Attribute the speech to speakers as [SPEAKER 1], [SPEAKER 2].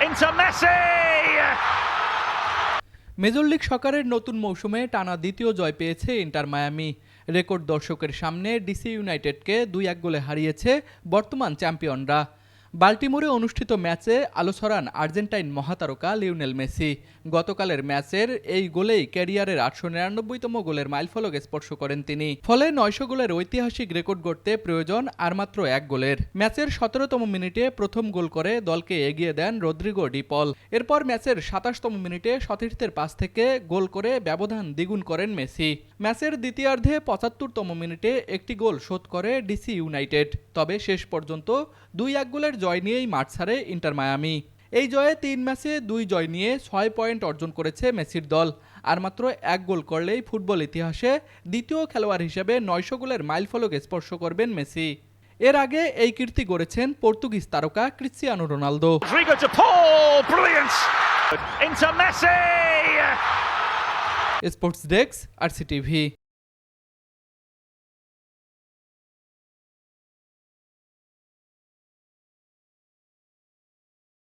[SPEAKER 1] into Messi!
[SPEAKER 2] Major league সকারের নতুন মৌসুমে টানা দ্বিতীয় জয় পেয়েছে ইন্টার মায়ামি। রেকর্ড দর্শকের সামনে ডিসি ইউনাইটেডকে 2-1 গোলে হারিয়েছে বর্তমান চ্যাম্পিয়নরা। বাল্টিমোরে অনুষ্ঠিত ম্যাচে আলো ছড়ান আর্জেন্টাইন মহাতারকা লিওনেল মেসি। গতকালের ম্যাচের এই গোলেই ক্যারিয়ারের 899তম গোলের মাইলফলক স্পর্শ করেন তিনি। ফলে 900 গোলের ঐতিহাসিক রেকর্ড গড়তে প্রয়োজন আর মাত্র 1 গোলের। ম্যাচের 17তম মিনিটে প্রথম গোল করে দলকে এগিয়ে দেন রদ্রিগো ডি পল। এরপর ম্যাচের 27তম মিনিটে সতীর্থের পাস থেকে গোল করে ব্যবধান দ্বিগুণ করেন মেসি। ম্যাচের দ্বিতীয়ার্ধে 75তম মিনিটে একটি গোল শোধ করে ডিসি ইউনাইটেড। তবে শেষ পর্যন্ত 2-1 গোলের জয় নিয়েই মাঠ ছাড়ে ইন্টার মায়ামি। এই জয়ে 3 ম্যাচে 2 জয় নিয়ে 6 পয়েন্ট অর্জন করেছে মেসির দল। আর মাত্র 1 গোল করলেই ফুটবল ইতিহাসে দ্বিতীয় খেলোয়াড় হিসেবে 900 গোলের মাইলফলক স্পর্শ করবেন মেসি। এর আগে এই কীর্তি গড়েছেন পর্তুগিজ তারকা Cristiano Ronaldo.
[SPEAKER 1] Rodrigo de Paul, brilliant! Into Messi!
[SPEAKER 2] Sports desk, RCTV।